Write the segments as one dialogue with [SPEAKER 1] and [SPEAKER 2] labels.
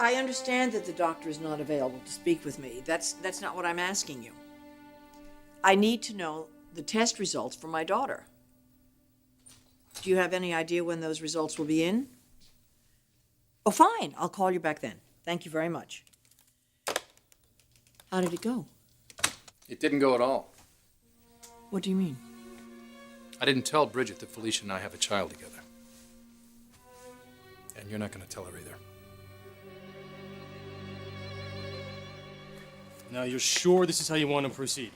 [SPEAKER 1] I understand that the doctor is not available to speak with me. That's not what I'm asking you. I need to know the test results for my daughter. Do you have any idea when those results will be in? Oh, fine. I'll call you back then. Thank you very much. How did it go?
[SPEAKER 2] It didn't go at all.
[SPEAKER 1] What do you mean?
[SPEAKER 2] I didn't tell Bridget that Felicia and I have a child together. And you're not going to tell her either.
[SPEAKER 3] Now, you're sure this is how you want to proceed?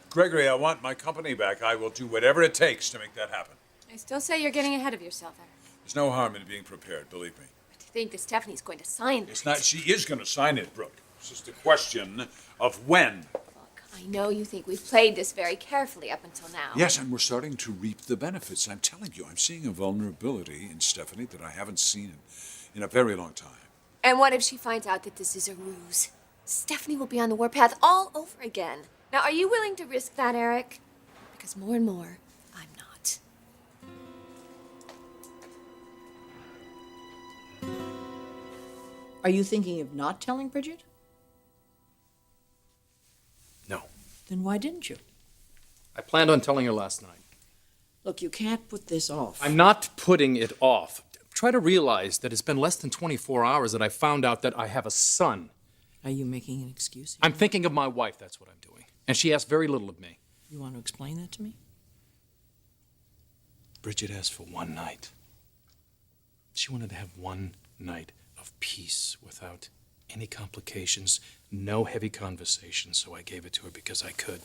[SPEAKER 4] Gregory, I want my company back. I will do whatever it takes to make that happen.
[SPEAKER 5] I still say you're getting ahead of yourself, Eric.
[SPEAKER 4] There's no harm in being prepared, believe me.
[SPEAKER 5] But to think that Stephanie's going to sign this.
[SPEAKER 4] It's not, she is going to sign it, Brooke. It's just a question of when.
[SPEAKER 5] Look, I know you think we've played this very carefully up until now.
[SPEAKER 4] Yes, and we're starting to reap the benefits. I'm telling you, I'm seeing a vulnerability in Stephanie that I haven't seen in a very long time.
[SPEAKER 5] And what if she finds out that this is a ruse? Stephanie will be on the warpath all over again. Now, are you willing to risk that, Eric? Because more and more, I'm not.
[SPEAKER 1] Are you thinking of not telling Bridget?
[SPEAKER 2] No.
[SPEAKER 1] Then why didn't you?
[SPEAKER 2] I planned on telling her last night.
[SPEAKER 1] Look, you can't put this off.
[SPEAKER 2] I'm not putting it off. Try to realize that it's been less than 24 hours that I found out that I have a son.
[SPEAKER 1] Are you making an excuse?
[SPEAKER 2] I'm thinking of my wife, that's what I'm doing. And she asked very little of me.
[SPEAKER 1] You want to explain that to me?
[SPEAKER 2] Bridget asked for one night. She wanted to have one night of peace without any complications, no heavy conversations, so I gave it to her because I could.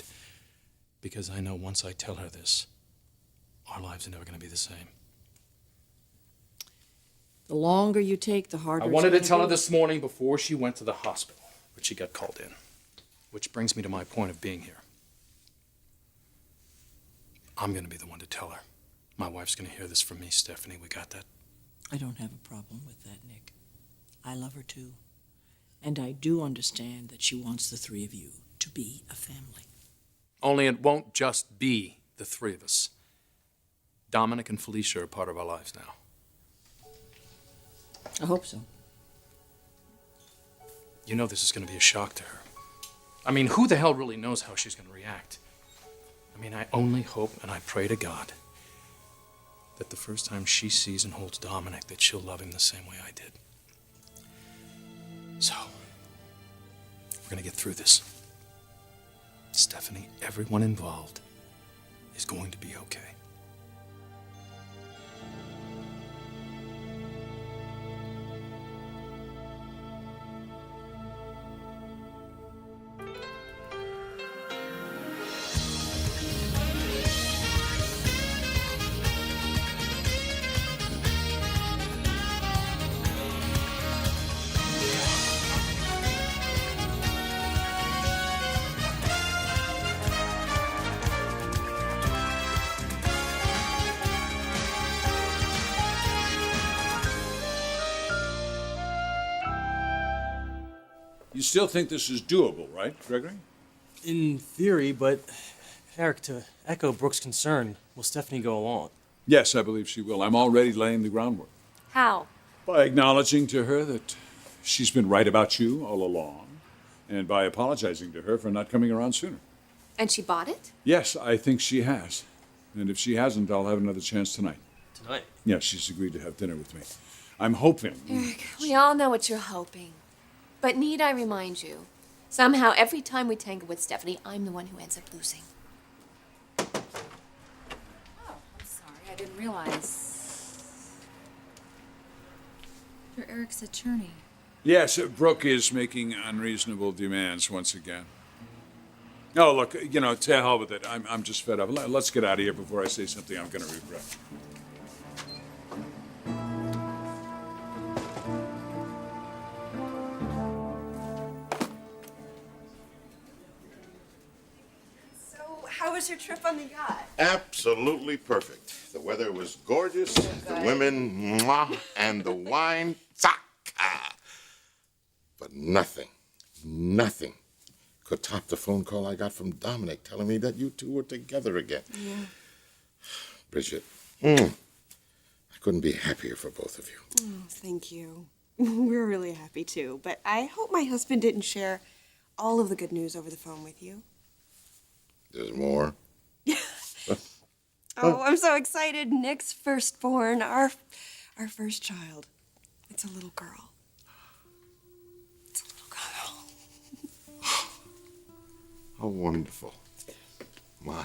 [SPEAKER 2] Because I know once I tell her this, our lives are never going to be the same.
[SPEAKER 1] The longer you take, the harder
[SPEAKER 2] I
[SPEAKER 1] it's
[SPEAKER 2] wanted to
[SPEAKER 1] gonna
[SPEAKER 2] tell her
[SPEAKER 1] be.
[SPEAKER 2] this morning before she went to the hospital, but she got called in. Which brings me to my point of being here. I'm going to be the one to tell her. My wife's going to hear this from me, Stephanie. We got that?
[SPEAKER 1] I don't have a problem with that, Nick. I love her too. And I do understand that she wants the three of you to be a family.
[SPEAKER 2] Only it won't just be the three of us. Dominic and Felicia are part of our lives now.
[SPEAKER 1] I hope so.
[SPEAKER 2] You know this is going to be a shock to her. I mean, who the hell really knows how she's going to react? I mean, I only hope and I pray to God that the first time she sees and holds Dominic, that she'll love him the same way I did. So, we're going to get through this. Stephanie, everyone involved is going to be okay.
[SPEAKER 4] You still think this is doable, right, Gregory?
[SPEAKER 3] In theory, but Eric, to echo Brooke's concern, will Stephanie go along?
[SPEAKER 4] Yes, I believe she will. I'm already laying the groundwork.
[SPEAKER 5] How?
[SPEAKER 4] By acknowledging to her that she's been right about you all along, and by apologizing to her for not coming around sooner.
[SPEAKER 5] And she bought it?
[SPEAKER 4] Yes, I think she has. And if she hasn't, I'll have another chance tonight.
[SPEAKER 3] Tonight?
[SPEAKER 4] Yes, she's agreed to have dinner with me. I'm hoping.
[SPEAKER 5] Eric, we all know what you're hoping. But need I remind you, somehow every time we tangle with Stephanie, I'm the one who ends up losing.
[SPEAKER 6] Oh, I'm sorry. I didn't realize. You're Eric's attorney.
[SPEAKER 4] Yes, Brooke is making unreasonable demands once again. Oh, look, to hell with it. I'm just fed up. Let's get out of here before I say something I'm going to regret.
[SPEAKER 7] How was your trip on the yacht?
[SPEAKER 8] Absolutely perfect. The weather was gorgeous, the women, mwah, and the wine, tsaka. But nothing could top the phone call I got from Dominic telling me that you two were together again.
[SPEAKER 7] Yeah.
[SPEAKER 8] Bridget, I couldn't be happier for both of you.
[SPEAKER 7] Oh, thank you. We're really happy too, but I hope my husband didn't share all of the good news over the phone with you.
[SPEAKER 8] There's more.
[SPEAKER 7] Oh, I'm so excited. Nick's firstborn, our first child. It's a little girl. It's a little girl.
[SPEAKER 8] How wonderful. My.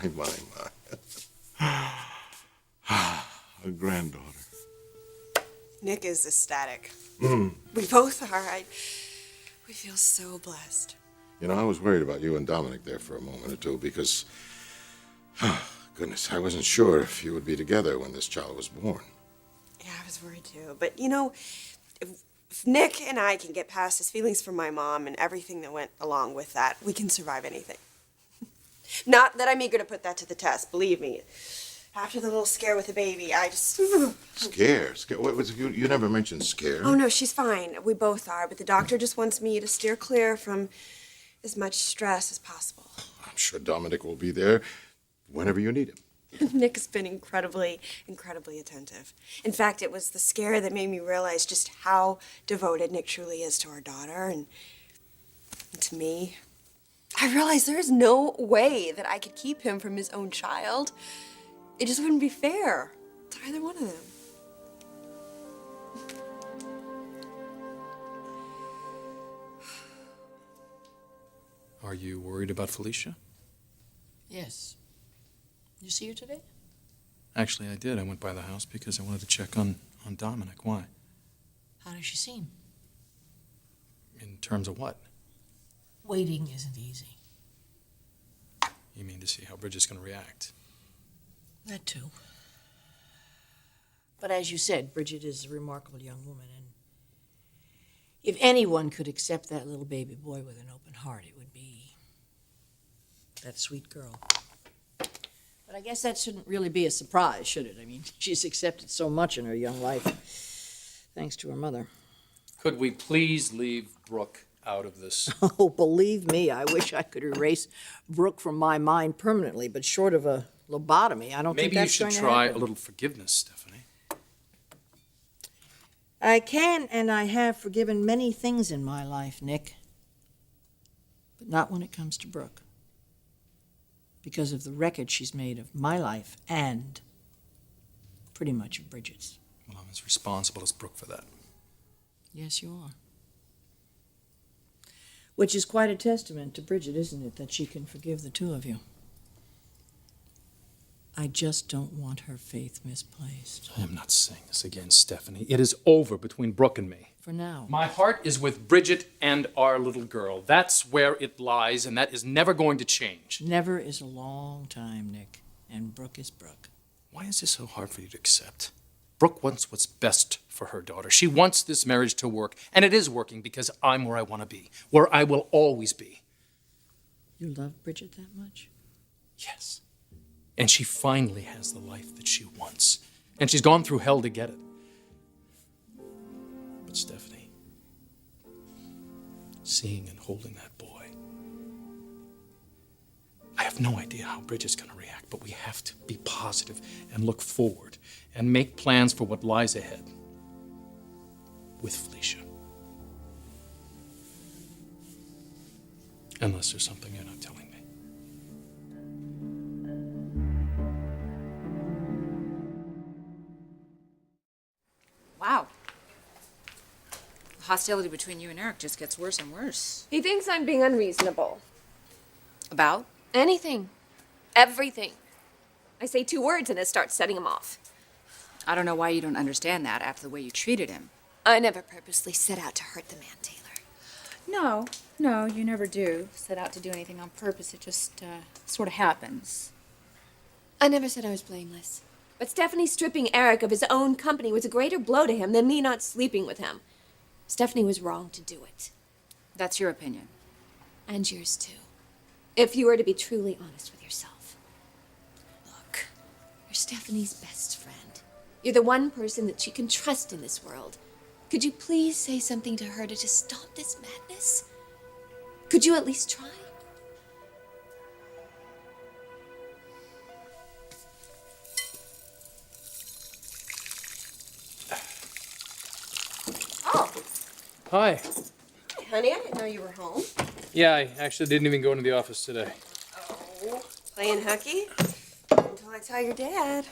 [SPEAKER 8] A granddaughter.
[SPEAKER 7] Nick is ecstatic. We both are. We feel so blessed.
[SPEAKER 8] You know, I was worried about you and Dominic there for a moment or two because, goodness, I wasn't sure if you would be together when this child was born.
[SPEAKER 7] Yeah, I was worried too. But you know, if Nick and I can get past his feelings for my mom and everything that went along with that, we can survive anything. Not that I'm eager to put that to the test, believe me. After the little scare with the baby, I just...
[SPEAKER 8] Scare? What was you never mentioned scare.
[SPEAKER 7] Oh, no, she's fine. We both are. But the doctor just wants me to steer clear from as much stress as possible.
[SPEAKER 8] I'm sure Dominic will be there whenever you need him.
[SPEAKER 7] Nick's been incredibly attentive. In fact, it was the scare that made me realize just how devoted Nick truly is to our daughter and to me. I realized there is no way that I could keep him from his own child. It just wouldn't be fair to either one of them.
[SPEAKER 2] Are you worried about Felicia?
[SPEAKER 1] Yes. You see her today?
[SPEAKER 2] Actually, I did. I went by the house because I wanted to check on Dominic. Why?
[SPEAKER 1] How does she seem?
[SPEAKER 2] In terms of what?
[SPEAKER 1] Waiting isn't easy.
[SPEAKER 2] You mean to see how Bridget's going to react?
[SPEAKER 1] That too. But as you said, Bridget is a remarkable young woman, and if anyone could accept that little baby boy with an open heart, it would be that sweet girl. But I guess that shouldn't really be a surprise, should it? I mean, she's accepted so much in her young life, thanks to her mother.
[SPEAKER 2] Could we please leave Brooke out of this?
[SPEAKER 1] Oh, believe me, I wish I could erase Brooke from my mind permanently, but short of a lobotomy, I don't think
[SPEAKER 2] Maybe you
[SPEAKER 1] that's
[SPEAKER 2] should
[SPEAKER 1] going to
[SPEAKER 2] try
[SPEAKER 1] happen.
[SPEAKER 2] a little forgiveness, Stephanie.
[SPEAKER 1] I can and I have forgiven many things in my life, Nick. But not when it comes to Brooke. Because of the wreckage she's made of my life and pretty much of Bridget's.
[SPEAKER 2] Well, I'm as responsible as Brooke for that.
[SPEAKER 1] Yes, you are. Which is quite a testament to Bridget, isn't it, that she can forgive the two of you. I just don't want her faith misplaced.
[SPEAKER 2] I am not saying this again, Stephanie. It is over between Brooke and me.
[SPEAKER 1] For now.
[SPEAKER 2] My heart is with Bridget and our little girl. That's where it lies, and that is never going to change.
[SPEAKER 1] Never is a long time, Nick. And Brooke is Brooke.
[SPEAKER 2] Why is this so hard for you to accept? Brooke wants what's best for her daughter. She wants this marriage to work, and it is working because I'm where I want to be, where I will always be.
[SPEAKER 1] You love Bridget that much?
[SPEAKER 2] Yes. And she finally has the life that she wants. And she's gone through hell to get it. But Stephanie, seeing and holding that boy, I have no idea how Bridget's going to react, but we have to be positive and look forward and make plans for what lies ahead with Felicia. Unless there's something you're not telling me.
[SPEAKER 6] Wow. The hostility between you and Eric just gets worse and worse.
[SPEAKER 5] He thinks I'm being unreasonable.
[SPEAKER 6] About?
[SPEAKER 5] Anything. Everything. I say 2 words and it starts setting him off.
[SPEAKER 6] I don't know why you don't understand that after the way you treated him.
[SPEAKER 5] I never purposely set out to hurt the man, Taylor.
[SPEAKER 6] No, you never do set out to do anything on purpose. It just sort of happens.
[SPEAKER 5] I never said I was blameless. But Stephanie stripping Eric of his own company was a greater blow to him than me not sleeping with him. Stephanie was wrong to do it.
[SPEAKER 6] That's your opinion.
[SPEAKER 5] And yours too. If you were to be truly honest with yourself. Look, you're Stephanie's best friend. You're the one person that she can trust in this world. Could you please say something to her to just stop this madness? Could you at least try?
[SPEAKER 6] Oh,
[SPEAKER 2] Hi.
[SPEAKER 7] Honey, I didn't know you were home.
[SPEAKER 2] Yeah, I actually didn't even go into the office today.
[SPEAKER 7] Oh, playing hooky? Until I tell your dad.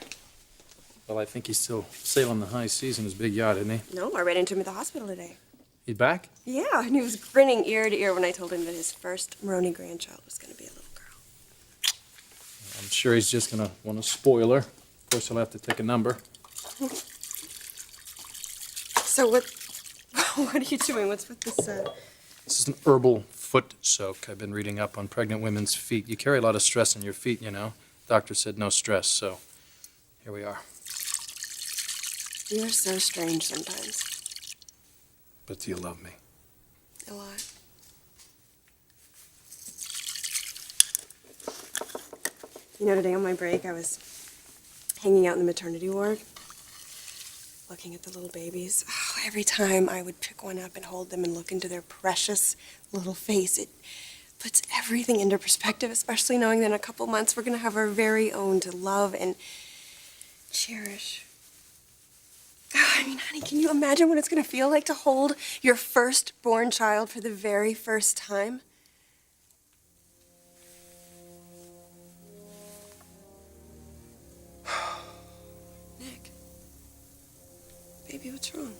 [SPEAKER 2] Well, I think he's still sailing the high seas in his big yacht, isn't he?
[SPEAKER 7] No, I ran into him at the hospital today.
[SPEAKER 2] He's back?
[SPEAKER 7] Yeah, and he was grinning ear to ear when I told him that his first Maroney grandchild was going to be a little girl.
[SPEAKER 2] I'm sure he's just gonna want to spoil her. Of course, he'll have to take a number.
[SPEAKER 7] So what are you doing? What's with this,
[SPEAKER 2] This is an herbal foot soak. I've been reading up on pregnant women's feet. You carry a lot of stress in your feet, you know. Doctor said no stress, so here we are.
[SPEAKER 7] You're so strange sometimes.
[SPEAKER 2] But do you love me?
[SPEAKER 7] A lot. You know, today on my break, I was hanging out in the maternity ward, looking at the little babies. Oh, every time I would pick one up and hold them and look into their precious little face, it puts everything into perspective, especially knowing that in a couple months we're going to have our very own to love and cherish. I mean, honey, can you imagine what it's going to feel like to hold your firstborn child for the very first time? Nick, baby, what's wrong?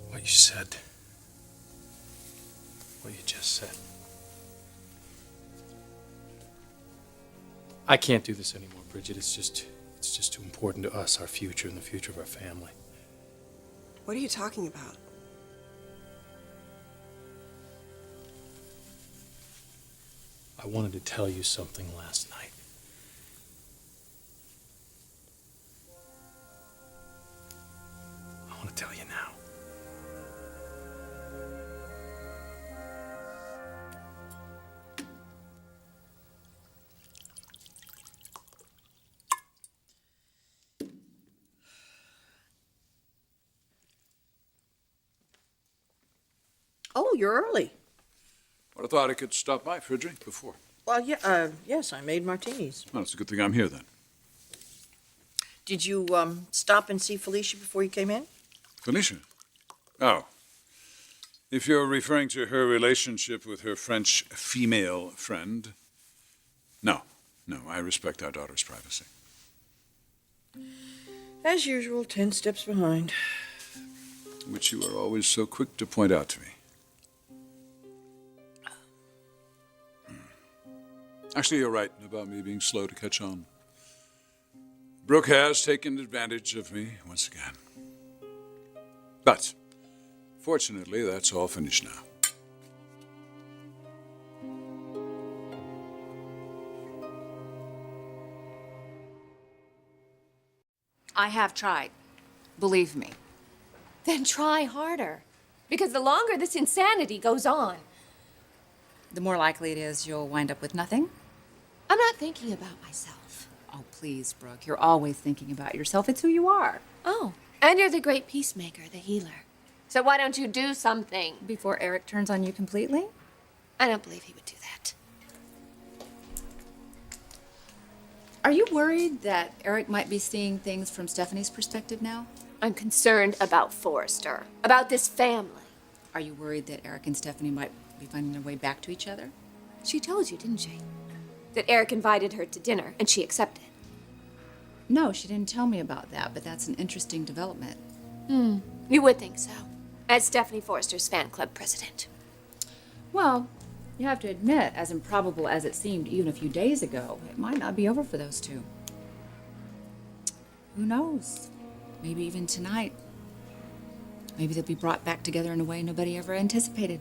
[SPEAKER 2] What you said. What you just said. I can't do this anymore, Bridget. It's just too important to us, our future and the future of our family.
[SPEAKER 7] What are you talking about?
[SPEAKER 2] I wanted to tell you something last night. I want to tell you now.
[SPEAKER 1] Oh, you're early.
[SPEAKER 4] But I thought I could stop by for a drink before.
[SPEAKER 1] Well, yeah, yes, I made martinis.
[SPEAKER 4] Well, it's a good thing I'm here then.
[SPEAKER 1] Did you stop and see Felicia before you came in?
[SPEAKER 4] Felicia? Oh. If you're referring to her relationship with her French female friend, no. No, I respect our daughter's privacy.
[SPEAKER 1] As usual, 10 steps behind.
[SPEAKER 4] Which you are always so quick to point out to me. Actually, you're right about me being slow to catch on. Brooke has taken advantage of me once again. But, fortunately, that's all finished now.
[SPEAKER 6] I have tried. Believe me.
[SPEAKER 5] Then try harder. Because the longer this insanity goes on,
[SPEAKER 6] The more likely it is you'll wind up with nothing.
[SPEAKER 5] I'm not thinking about myself.
[SPEAKER 6] Oh, please, Brooke. You're always thinking about yourself. It's who you are.
[SPEAKER 5] Oh, and you're the great peacemaker, the healer. So why don't you do something?
[SPEAKER 6] Before Eric turns on you completely?
[SPEAKER 5] I don't believe he would do that.
[SPEAKER 6] Are you worried that Eric might be seeing things from Stephanie's perspective now?
[SPEAKER 5] I'm concerned about Forrester, about this family.
[SPEAKER 6] Are you worried that Eric and Stephanie might be finding their way back to each other?
[SPEAKER 5] She told you, didn't she? That Eric invited her to dinner and she accepted.
[SPEAKER 6] No, she didn't tell me about that, but that's an interesting development.
[SPEAKER 5] You would think so, as Stephanie Forrester's fan club president.
[SPEAKER 6] Well, you have to admit, as improbable as it seemed even a few days ago, it might not be over for those two. Who knows? Maybe even tonight. Maybe they'll be brought back together in a way nobody ever anticipated.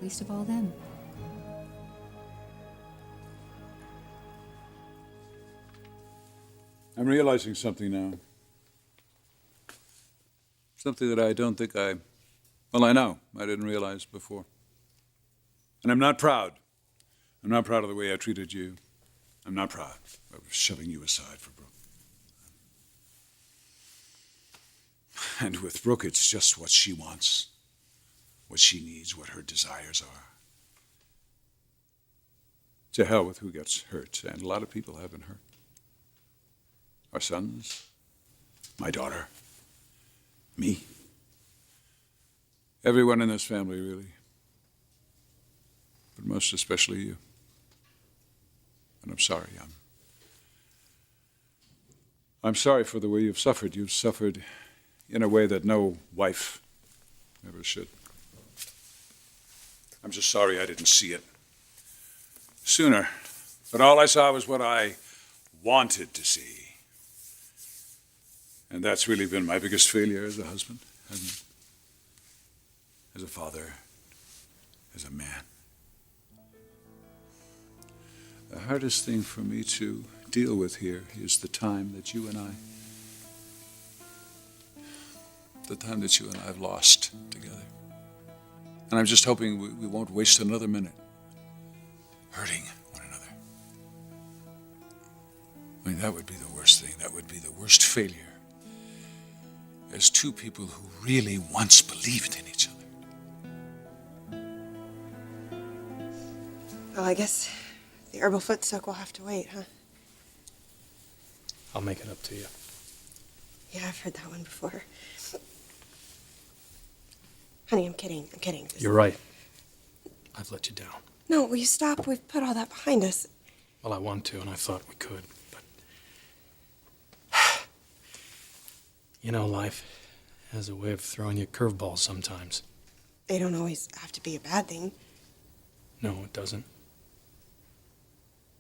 [SPEAKER 6] Least of all them.
[SPEAKER 4] I'm realizing something now. Something that I don't think well, I know I didn't realize before. And I'm not proud. I'm not proud of the way I treated you. I'm not proud of shoving you aside for Brooke. And with Brooke, it's just what she wants, what she needs, what her desires are. To hell with who gets hurt, and a lot of people have been hurt. Our sons, my daughter, me. Everyone in this family, really. But most especially you. And I'm sorry. I'm sorry for the way you've suffered. You've suffered in a way that no wife ever should. I'm just sorry I didn't see it sooner. But all I saw was what I wanted to see. And that's really been my biggest failure as a husband, hasn't it? As a father, as a man. The hardest thing for me to deal with here is the time that you and I have lost together. And I'm just hoping we won't waste another minute hurting one another. I mean, that would be the worst thing. That would be the worst failure. As two people who really once believed in each other.
[SPEAKER 7] Well, I guess the herbal foot soak will have to wait, huh?
[SPEAKER 2] I'll make it up to you.
[SPEAKER 7] Yeah, I've heard that one before. Honey, I'm kidding. I'm kidding.
[SPEAKER 2] You're right. I've let you down.
[SPEAKER 7] No, will you stop? We've put all that behind us.
[SPEAKER 2] Well, I want to, and I thought we could, but... You know, life has a way of throwing you curveballs sometimes.
[SPEAKER 7] They don't always have to be a bad thing.
[SPEAKER 2] No, it doesn't.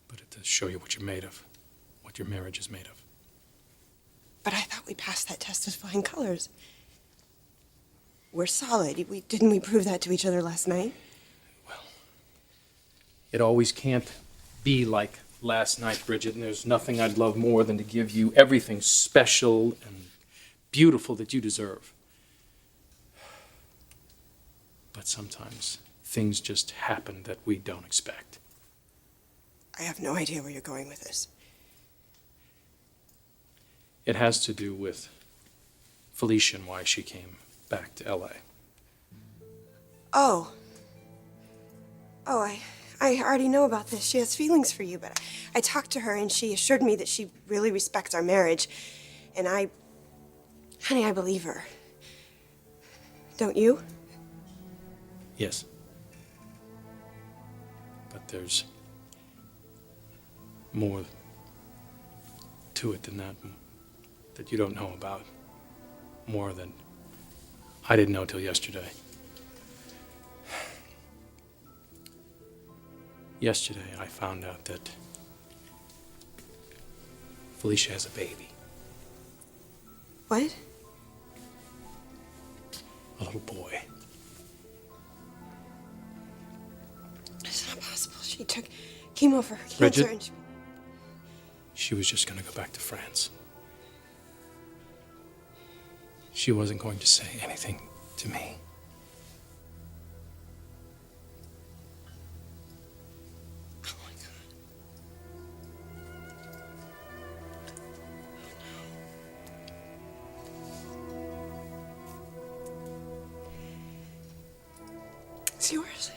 [SPEAKER 2] But it does show you what you're made of, what your marriage is made of.
[SPEAKER 7] But I thought we passed that test with flying colors. We're solid. Didn't we prove that to each other last night?
[SPEAKER 2] Well, it always can't be like last night, Bridget, and there's nothing I'd love more than to give you everything special and beautiful that you deserve. But sometimes things just happen that we don't expect.
[SPEAKER 7] I have no idea where you're going with this.
[SPEAKER 2] It has to do with Felicia and why she came back to LA.
[SPEAKER 7] Oh, I already know about this. She has feelings for you, but I talked to her and she assured me that she really respects our marriage. And honey, I believe her. Don't you?
[SPEAKER 2] Yes. But there's more to it than that you don't know about. More than I didn't know till yesterday. Yesterday, I found out that Felicia has a baby.
[SPEAKER 7] What?
[SPEAKER 2] A little boy.
[SPEAKER 7] It's not possible. She took chemo for her cancer
[SPEAKER 2] Bridget?
[SPEAKER 7] and
[SPEAKER 2] She was just going to go back to France. She wasn't going to say anything to me.
[SPEAKER 7] Oh my God. It's yours.